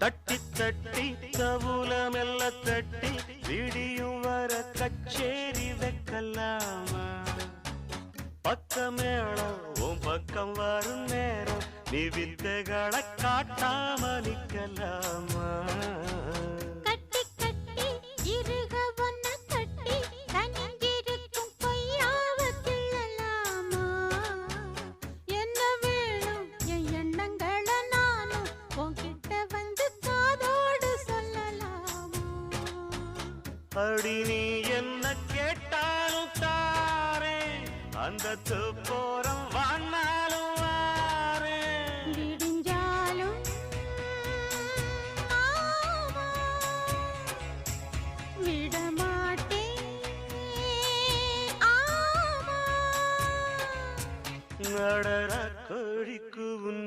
தட்டி தட்டி தவுல மெல்ல தட்டி விடியும் வர கச்சேரி வைக்கலாமா பக்கமேளம் உன் பக்கம் வரும் நேரம் நீ வித்தைகளை காட்டாம நிக்கலாமா அடி நீ